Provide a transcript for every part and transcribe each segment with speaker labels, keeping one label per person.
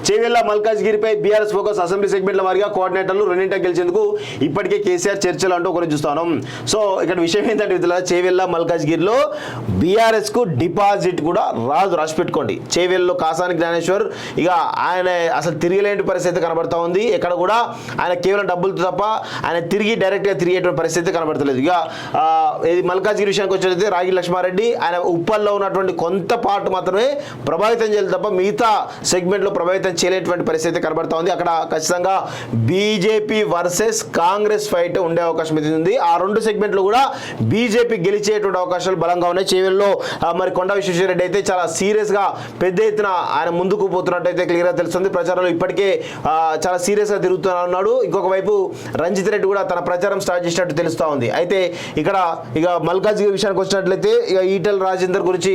Speaker 1: Chevella మల్కాజ్గిరిపై BRS focus assembly సెగ్మెంట్ల వారిగా కోఆర్డినేటర్లు రెండింటికి గెలిచేందుకు ఇప్పటికే కేసీఆర్ చర్చలు అంటూ ఒకరు చూస్తాం. సో ఇక్కడ విషయం ఏంటంటే చేవెళ్ల మల్కాజ్గిరిలో బీఆర్ఎస్ కు డిపాజిట్ కూడా రాదు, రాసి పెట్టుకోండి. చేవెళ్లలో కాసాని జ్ఞానేశ్వర్ ఇక ఆయన అసలు తిరిగిలేని పరిస్థితి కనబడతా ఉంది. ఎక్కడ కూడా ఆయన కేవలం డబ్బులతో తప్ప ఆయన డైరెక్ట్ గా తిరిగేటువంటి పరిస్థితి కనబడతలేదు. ఇక ఇది మల్కాజ్గిరి విషయానికి వచ్చేది రాగి లక్ష్మారెడ్డి ఆయన ఉప్పల్లో ఉన్నటువంటి కొంత పార్ట్ మాత్రమే ప్రభావితం చేయాలి తప్ప మిగతా సెగ్మెంట్లో ప్రభావితం చేయలేటువంటి పరిస్థితి కనబడతా ఉంది. అక్కడ ఖచ్చితంగా బీజేపీ వర్సెస్ కాంగ్రెస్ ఫైట్ ఉండే అవకాశం ఉంది. ఆ రెండు సెగ్మెంట్లు కూడా బీజేపీ గెలిచేటువంటి అవకాశాలు బలంగా ఉన్నాయి. చేవెల్లో మరి కొండా విశ్వేశ్వరరెడ్డి అయితే చాలా సీరియస్ గా పెద్ద ఎత్తున ఆయన ముందుకు పోతున్నట్టు అయితే క్లియర్ గా తెలుస్తుంది. ప్రచారంలో ఇప్పటికే చాలా సీరియస్ గా తిరుగుతూ ఉన్నాడు. ఇంకొక వైపు రంజిత్ రెడ్డి కూడా తన ప్రచారం స్టార్ట్ చేసినట్టు తెలుస్తా ఉంది. అయితే ఇక్కడ ఇక మల్కాజ్గిరి విషయానికి వచ్చినట్లయితే ఇక ఈటెల రాజేందర్ గురించి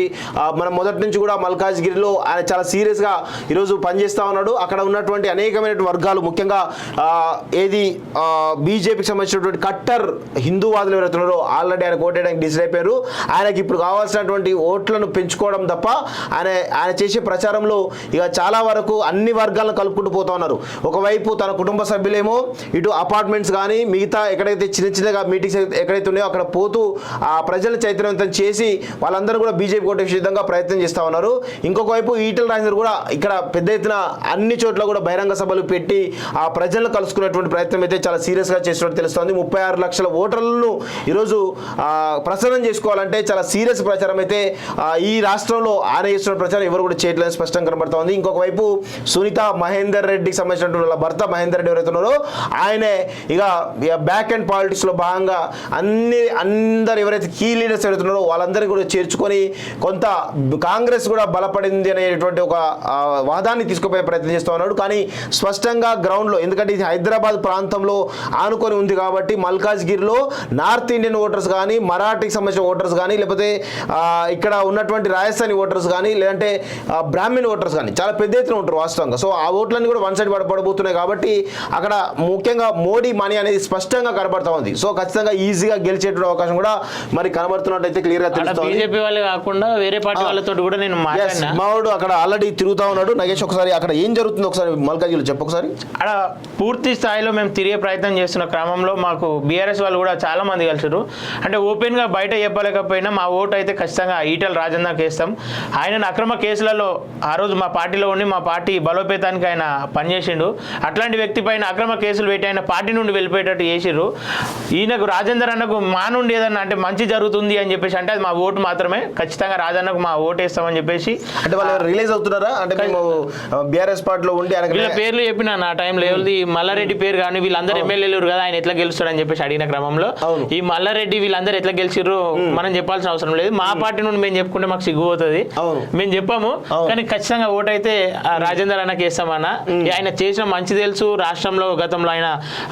Speaker 1: మనం మొదటి నుంచి కూడా మల్కాజ్గిరిలో ఆయన చాలా సీరియస్ గా ఈరోజు పనిచేస్తా ఉన్నాడు. అక్కడ ఉన్నటువంటి అనేకమైన వర్గాలు ముఖ్యంగా ఏది బీజేపీకి సంబంధించినటువంటి కట్టర్ హిందూవాదులు ఎవరైతున్నారో ఆల్రెడీ ఆయన ఓటేయడానికి డిసైడ్ అయిపోయారు. ఆయనకి ఇప్పుడు కావాల్సినటువంటి ఓట్లను పెంచుకోవడం తప్ప ఆయన చేసే ప్రచారంలో ఇక చాలా వరకు అన్ని వర్గాలను కలుపుకుంటూ పోతా ఉన్నారు. ఒకవైపు తన కుటుంబ సభ్యులేమో ఇటు అపార్ట్మెంట్స్ కానీ మిగతా ఎక్కడైతే చిన్నగా మీటింగ్స్ ఎక్కడైతే ఉన్నాయో అక్కడ పోతూ ఆ ప్రజలను చైతన్యవంతం చేసి వాళ్ళందరూ కూడా బీజేపీ కొట్టే విధంగా ప్రయత్నం చేస్తూ ఉన్నారు. ఇంకొక వైపు ఈటెల రాజేందర్ కూడా ఇక్కడ పెద్ద ఎత్తున అన్ని చోట్ల కూడా బహిరంగ సభలు పెట్టి ఆ ప్రజలను కలుసుకునేటువంటి ప్రయత్నం అయితే చాలా సీరియస్గా చేస్తున్నట్టు తెలుస్తుంది. 36 లక్షల ఓటర్లను ఈరోజు ప్రసారం చేసుకోవాలంటే చాలా సీరియస్ ప్రచారం అయితే ఈ రాష్ట్రంలో ఆయన చేస్తున్న ప్రచారం ఎవరు కూడా చేయట్లేదు స్పష్టంగా కనబడతా ఉంది. ఇంకొక వైపు సునీత మహేందర్ రెడ్డికి సంబంధించినటువంటి వాళ్ళ భర్త మహేందర్ రెడ్డి ఎవరైతే ఉన్నారో ఆయనే ఇక బ్యాక్ అండ్ పాలిటిక్స్ లో భాగంగా అందరు ఎవరైతే కీ లీడర్స్ ఎవరైతున్నారో వాళ్ళందరినీ కూడా చేర్చుకొని కొంత కాంగ్రెస్ కూడా బలపడింది అనేటువంటి ఒక వాదాన్ని తీసుకుపోయే ప్రయత్నం చేస్తూ ఉన్నాడు. కానీ స్పష్టంగా గ్రౌండ్లో ఎందుకంటే ఇది హైదరాబాద్ ప్రాంతంలో ఆనుకొని ఉంది కాబట్టి మల్కాజ్గిరిలో నార్త్ ఇండియన్ ఓటర్స్ కానీ మరాఠీకి సంబంధించిన ఓటర్స్ కానీ లేకపోతే ఇక్కడ ఉన్నటువంటి రాజస్థానీ ఓటర్స్ కానీ లేదంటే బ్రాహ్మణ్ ఓటర్స్ కానీ చాలా పెద్ద ఎత్తున ఉంటారు వాస్తవంగా. సో ఆ ఓట్లన్నీ కూడా వన్ సైడ్ పడబోతున్నాయి కాబట్టి అక్కడ ముఖ్యంగా మోడీ మనీ అనేది స్పష్టంగా కనబడతా ఉంది. సో ఖచ్చితంగా ఈజీగా గెలిచేటువంటి అవకాశం కూడా మరి కనబడుతున్నట్టయితే క్లియర్ గా తెలుస్తుంది.
Speaker 2: బీజేపీ వాళ్ళు కాకుండా వేరే పార్టీ వాళ్ళతో కూడా నేను
Speaker 1: మావాడు అక్కడ ఆల్రెడీ తిరుగుతా ఉన్నాడు. నగేష్ ఒకసారి అక్కడ ఏం జరుగుతుంది ఒకసారి మల్కాజ్గిరిలో చెప్పు ఒకసారి.
Speaker 2: అక్కడ పూర్తి స్థాయిలో మేము తిరిగే ప్రయత్నం చేస్తున్న క్రమంలో మాకు బీఆర్ఎస్ వాళ్ళు కూడా చాలా మంది కలిసారు. అంటే ఓపెన్ గా బయట చెప్పలేకపోయినా మా ఓటు అయితే ఖచ్చితంగా ఈటెల రాజేందర్కి వేస్తాం. ఆయన అక్రమ కేసులలో ఆ రోజు మా పార్టీలో ఉండి మా పార్టీ బలోపేతానికి ఆయన పనిచేసిండు. అట్లాంటి వ్యక్తి పైన అక్రమ కేసులు పెట్టి ఆయన పార్టీ నుండి వెళ్ళిపోయేటట్టు చేసిర్రు. ఈయనకు రాజేందర్ అన్నకు మా నుండి ఏదన్నా అంటే మంచి జరుగుతుంది అని చెప్పేసి అంటే అది మా ఓటు మాత్రమే. ఖచ్చితంగా రాజన్నకు మా ఓటు వేస్తామని చెప్పేసి
Speaker 1: అంటే వాళ్ళు రిలీజ్ అవుతున్నారా అంటే మేము బీఆర్ఎస్ పార్టీలో ఉండి
Speaker 2: వీళ్ళ పేర్లు చెప్పిన నా టైంలో ఎవరిది మల్లారెడ్డి పేరు కానీ వీళ్ళందరూ ఎమ్మెల్యేలు కదా ఆయన ఎట్లా గెలుస్తాడని చెప్పేసి అడిగిన క్రమంలో ఈ మల్లారెడ్డి వీళ్ళందరూ ఎట్లా గెలిచిర్రు మనం చెప్పాల్సిన అవసరం లేదు. మా పార్టీ నుండి మేము చెప్పుకుంటే మాకు సిగ్గుపోతుంది, మేము చెప్పాము. కానీ ఖచ్చితంగా ఓటు అయితే రాజేందర్ అన్నకి వేస్తామన్నా. ఆయన చేసిన మంచి తెలుసు. రాష్ట్రంలో గతంలో ఆయన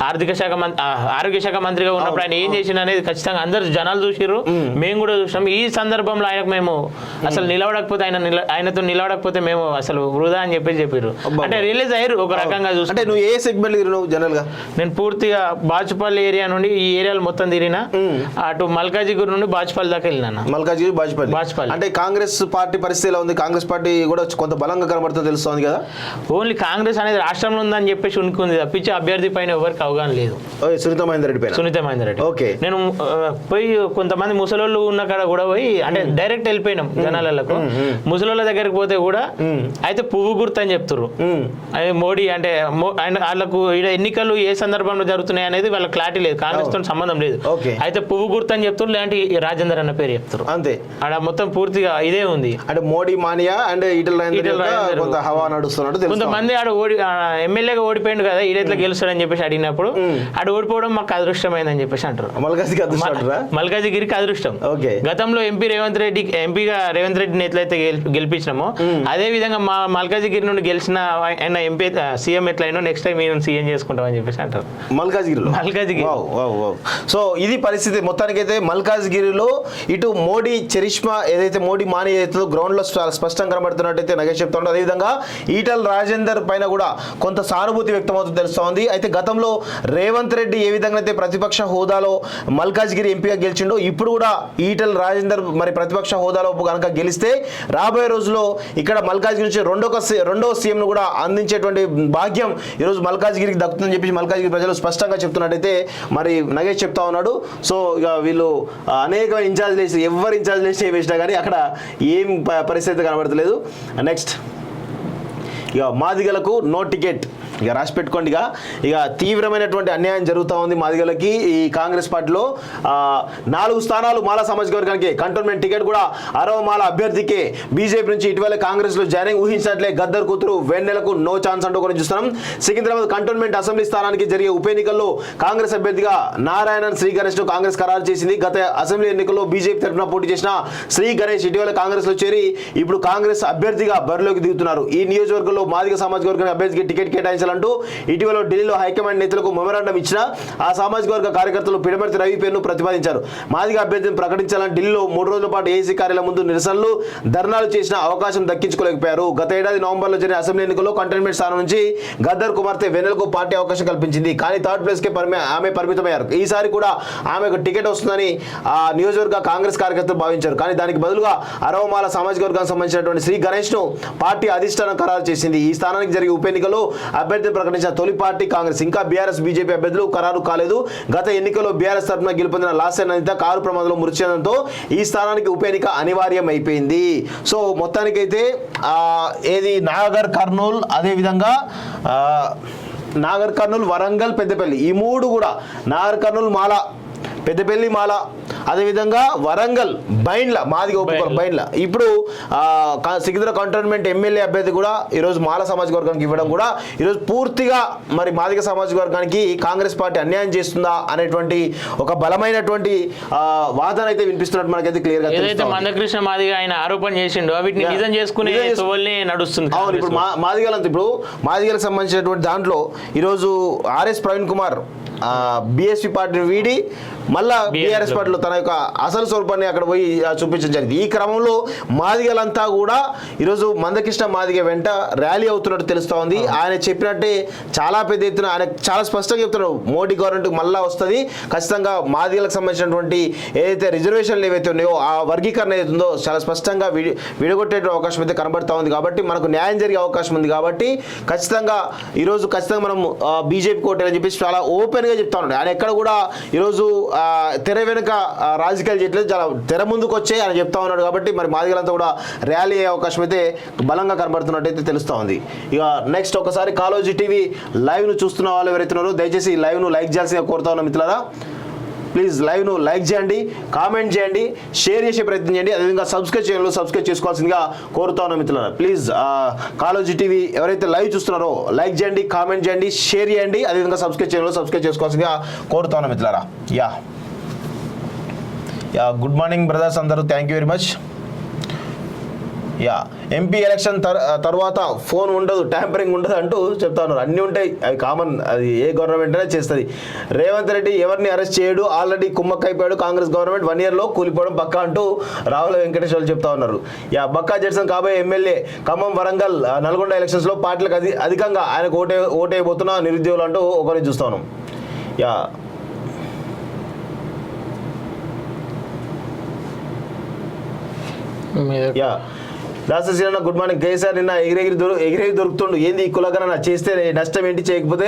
Speaker 2: ఆరోగ్య శాఖ మంత్రిగా ఉన్నప్పుడు ఆయన ఏం చేసిన అనేది ఖచ్చితంగా అందరు జనాలు చూసిర్రు, మేము కూడా చూసినాం. ఈ సందర్భంలో ఆయనకు మేము అసలు నిలవడకపోతే ఆయనతో నిలవడకపోతే మేము అసలు వృధా అని చెప్పారు. అంటే రిలీజ్ అయ్యారు ఒక రకంగా చూసి.
Speaker 1: అంటే నువ్వు ఏ సెగ్మెంట్ తిరిగినావు జనరల్ గా?
Speaker 2: నేను పూర్తిగా బాచుపల్లి ఏరియా నుండి ఈ ఏరియాలో మొత్తం తిరిగినా. అటు మల్కాజిగిరి నుండి బాచుపల్లి దాకా వెళ్ళినా.
Speaker 1: మల్కాజిగిరి బాచుపల్లి అంటే కాంగ్రెస్ పార్టీ పరిస్థితి ఎలా ఉంది? కాంగ్రెస్ పార్టీ కూడా కొంత బలంగా కనబడుతుంది తెలుస్తుంది కదా.
Speaker 2: ఓన్లీ కాంగ్రెస్ అనేది రాష్ట్రంలో ఉందని చెప్పేసి ఉనికింది తప్పించి అభ్యర్థి పైన ఎవరికి అవగాహన లేదు.
Speaker 1: సునీత మహేందర్ రెడ్డి
Speaker 2: ఓకే. నేను పోయి కొంతమంది ముసలోళ్ళు ఉన్న కాడ కూడా పోయి అంటే డైరెక్ట్ వెళ్ళిపోయినాం జనాలకు. ముసలోళ్ళ దగ్గరికి పోతే కూడా అయితే పువ్వు గుర్తు అని చెప్తారు. అది మోడీ అంటే వాళ్ళకు ఎన్నికలు ఏ సందర్భంలో జరుగుతున్నాయి అనేది వాళ్ళకి క్లారిటీ లేదు, కాంగ్రెస్ తో సంబంధం లేదు. అయితే పువ్వు గుర్తు అని చెప్తారు, లేదంటే రాజేందర్ అన్న పేరు చెప్తారు అంతే. అక్కడ మొత్తం పూర్తిగా ఇదే ఉంది.
Speaker 1: అంటే మోడీ మానియా అండ్ హవా నడుస్తున్నట్టు.
Speaker 2: కొంతమంది ఆడ ఎమ్మెల్యేగా ఓడిపోయింది కదా ఈడెట్లా గెలుస్తాడని చెప్పేసి అడిగినప్పుడు ఆడ ఓడిపోవడం మాకు అదృష్టమైందని చెప్పేసి అంటారు. మల్కాజిగిరికి అదృష్టం. గతంలో ఎంపీగా రేవంత్ రెడ్డిని ఎట్లయితే గెలిపించినామో అదే విధంగా మా మల్కాజిగిరి నుండి గెలిచిన ఆయన ఎంపీ సీఎం ఎట్లయినా నెక్స్ట్ టైం మేము సీఎం చేసుకుంటామని చెప్పేసి అంటారు మల్కాజిగిరి.
Speaker 1: సో ఇది పరిస్థితి మొత్తానికైతే మల్కాజ్గిరిలో ఇటు మోడీ చరిష్మా ఏదైతే మోడీ మాని ఏదైతే గ్రౌండ్ లో స్పష్టంగా కనబడుతున్నట్టయితే నగేష్ చెప్తా ఉన్నారు. అదేవిధంగా ఈటెల రాజేందర్ పైన కూడా కొంత సానుభూతి వ్యక్తమవుతుంది తెలుస్తోంది. అయితే గతంలో రేవంత్ రెడ్డి ఏ విధంగా అయితే ప్రతిపక్ష హోదాలో మల్కాజ్గిరి ఎంపీగా గెలిచిండో ఇప్పుడు కూడా ఈటెల రాజేందర్ మరి ప్రతిపక్ష హోదాలో కనుక గెలిస్తే రాబోయే రోజుల్లో ఇక్కడ మల్కాజ్గిరి నుంచి రెండో సీఎంను కూడా అందించేటువంటి భాగ్యం ఈరోజు మల్కాజ్గిరికి దక్కుతుందని చెప్పి మల్కాజ్గిరి ప్రజలు స్పష్టంగా చెప్తున్నట్టయితే మరి నగేష్ చెప్తా ఉన్నాడు. సో ఇక వీళ్ళు అనేక ఇన్ఛార్జ్ వేసి ఎవరు ఇన్ఛార్జ్ వేసినా కానీ అక్కడ ఏం పరిస్థితి కనబడతలేదు. నెక్స్ట్ ఇక మాదిగలకు నో టికెట్ ఇక రాసి పెట్టుకోండి. ఇక తీవ్రమైనటువంటి అన్యాయం జరుగుతూ ఉంది మాదిగలకి. ఈ కాంగ్రెస్ పార్టీలో 4 స్థానాలు మాలా సామాజిక వర్గానికి కంటోన్మెంట్ టికెట్ కూడా 60 మాల అభ్యర్థికే బీజేపీ నుంచి ఇటీవల కాంగ్రెస్లో జాయినింగ్ ఊహించినట్లే గద్దర్ కూతురు వెన్నెలకు నో ఛాన్స్ అంటూ కూడా చూస్తున్నాం. సికింద్రాబాద్ కంటోన్మెంట్ అసెంబ్లీ స్థానానికి జరిగే ఉప ఎన్నికల్లో కాంగ్రెస్ అభ్యర్థిగా నారాయణన్ శ్రీ గణేష్ను కాంగ్రెస్ ఖరారు చేసింది. గత అసెంబ్లీ ఎన్నికల్లో బీజేపీ తరఫున పోటీ చేసిన శ్రీ గణేష్ ఇటీవల కాంగ్రెస్లో చేరి ఇప్పుడు కాంగ్రెస్ అభ్యర్థిగా బరిలోకి దిగుతున్నారు. ఈ నియోజకవర్గంలో మాదిగ సామాజిక వర్గానికి అభ్యర్థికి టికెట్ కేటాయించాలంటూ ఇటీవల ఢిల్లీలో హైకమాండ్ నేతలకు మెమరాండం ఇచ్చిన ఆ సామాజిక వర్గ కార్యకర్తలు పిడమర్తి రవి పేరును ప్రతిపాదించారు. మాదిగ అభ్యర్థిని ప్రకటించాలని ఢిల్లీలో 3 రోజుల పాటు ఏసీ కార్యాలయం ముందు నిరసనలు ధర్నాలు చేసిన అవకాశం దక్కించుకోలేకపోయారు. గత ఏడాది నవంబర్లో జరిగిన అసెంబ్లీ ఎన్నికల్లో కంటోన్మెంట్ స్థానం నుంచి గద్దర్ కుమార్తె వెన్నెలకు పార్టీ అవకాశం కల్పించింది. కానీ థర్డ్ ప్లేస్కే ఆమె పరిమితమయ్యారు. ఈసారి కూడా ఆమెకు టికెట్ వస్తుందని ఆ నియోజకవర్గ కాంగ్రెస్ కార్యకర్తలు భావించారు. కానీ దానికి బదులుగా 60 మాల సామాజిక వర్గానికి సంబంధించినటువంటి శ్రీ గణేష్ ను పార్టీ అధిష్టానం ఖరారు చేసింది. ఈ స్థానానికి జరిగే ఉప ఎన్నికల్లో అభ్యర్థిని ప్రకటించిన తొలి పార్టీ కాంగ్రెస్. ఇంకా బీఆర్ఎస్ బీజేపీ అభ్యర్థులు ఖరారు కాలేదు. గత ఎన్నికల్లో బీఆర్ఎస్ తరఫున గెలుపొందిన లాసెన్ అనిత కారు ప్రమాదంలో మృతి చెందడంతో ఈ స్థానానికి ఉప ఎన్నిక అనివార్యం అయిపోయింది. సో మొత్తానికైతే ఏది నాగర్ కర్నూల్, అదేవిధంగా నాగర్ కర్నూల్, వరంగల్, పెద్దపల్లి ఈ 3 కూడా నాగర్ కర్నూల్ మాల, పెద్దపల్లి మాల, అదేవిధంగా వరంగల్ బైండ్ల మాదిగ ఒప్పుకోరు బైండ్ల. ఇప్పుడు సికింద్రా కంటోన్మెంట్ ఎమ్మెల్యే అభ్యర్థి కూడా ఈరోజు మాల సామాజిక వర్గానికి ఇవ్వడం కూడా ఈరోజు పూర్తిగా మరి మాదిగ సామాజిక వర్గానికి కాంగ్రెస్ పార్టీ అన్యాయం చేస్తుందా అనేటువంటి ఒక బలమైనటువంటి వాదన అయితే వినిపిస్తున్నట్టు మనకైతే క్లియర్ గా
Speaker 2: ఏదైతే మందకృష్ణ మాదిగ ఆయన ఆరోపణ చేసిండో వీటిని నిజం చేసుకునే తోవల్ని నడుస్తుంది.
Speaker 1: అవును, ఇప్పుడు మాదిగలంతా ఇప్పుడు మాదిగలకు సంబంధించినటువంటి దాంట్లో ఈరోజు ఆర్ఎస్ ప్రవీణ్ కుమార్ బీఎస్పీ పార్టీని వీడి మళ్ళా బీఆర్ఎస్ పార్టీలో తన యొక్క అసలు స్వరూపాన్ని అక్కడ పోయి చూపించడం జరిగింది. ఈ క్రమంలో మాదిగలంతా కూడా ఈరోజు మందకృష్ణ మాదిగ వెంట ర్యాలీ అవుతున్నట్టు తెలుస్తూ ఉంది. ఆయన చెప్పినట్టే చాలా పెద్ద ఎత్తున ఆయన చాలా స్పష్టంగా చెప్తున్నారు, మోడీ గవర్నమెంట్ మళ్ళా వస్తుంది, ఖచ్చితంగా మాదిగలకు సంబంధించినటువంటి ఏదైతే రిజర్వేషన్లు ఏవైతే ఉన్నాయో ఆ వర్గీకరణ ఏదైతుందో చాలా స్పష్టంగా విడగొట్టే అవకాశం అయితే కనబడతా ఉంది. కాబట్టి మనకు న్యాయం జరిగే అవకాశం ఉంది. కాబట్టి ఖచ్చితంగా ఈరోజు ఖచ్చితంగా మనం బీజేపీ కోటని చెప్పేసి చాలా ఓపెన్ చెప్తా ఉన్నాడు. ఆయన ఎక్కడ కూడా ఈరోజు తెర వెనుక రాజకీయాలు చేయట్లేదు, చాలా తెర ముందుకు వచ్చే ఆయన చెప్తా ఉన్నాడు. కాబట్టి మరి మాదిగలంతా కూడా ర్యాలీ అయ్యే అవకాశం అయితే బలంగా కనబడుతున్నట్టయితే తెలుస్తూ ఉంది. ఇక నెక్స్ట్ ఒకసారి కాలోజీ టీవీ లైవ్ను చూస్తున్న వాళ్ళు ఎవరైతున్నారో దయచేసి ఈ లైవ్ను లైక్ చేయాల్సిందిగా కోరుతా ఉన్నాం మిత్రులారా. ప్లీజ్ లైవ్ను లైక్ చేయండి, కామెంట్ చేయండి, షేర్ చేసే ప్రయత్నం చేయండి. అదేవిధంగా సబ్స్క్రైబ్ చేసుకోవాల్సిందిగా కోరుతా ఉన్నాం మిత్రులారా. ప్లీజ్ కాలోజీ టీవీ ఎవరైతే లైవ్ చూస్తున్నారో లైక్ చేయండి, కామెంట్ చేయండి, షేర్ చేయండి. అదేవిధంగా సబ్స్క్రైబ్ చేసుకోవాల్సిందిగా కోరుతా ఉన్నాం మిత్రులారా. గుడ్ మార్నింగ్ బ్రదర్స్ అందరూ, thank you very much. MP election తర్వాత ఫోన్ ఉండదు, ట్యాంపరింగ్ ఉండదు అంటూ చెప్తా ఉన్నారు. అన్నీ ఉంటాయి, అవి కామన్, అది ఏ గవర్నమెంట్ అయినా చేస్తుంది. రేవంత్ రెడ్డి ఎవరిని అరెస్ట్ చేయడు, ఆల్రెడీ కుమ్మక్కైపోయాడు కాంగ్రెస్ గవర్నమెంట్, 1 yearలో కూలిపోవడం పక్కా అంటూ రావుల వెంకటేశ్వర్లు చెప్తా ఉన్నారు. బక్కా జడ్సన్ కాబోయే ఎమ్మెల్యే ఖమ్మం, వరంగల్, నల్గొండ ఎలక్షన్స్లో పార్టీలకు అధికంగా ఆయనకు ఓటైపోతున్న నిరుద్యోగులు అంటూ ఒకరిని చూస్తా ఉన్నాం. Good morning. కేసీఆర్ నిన్న ఎగిరెగిరి దొరుకుతుండు, ఏంది ఈ కులగన చేస్తే నష్టం ఏంటి, చేయకపోతే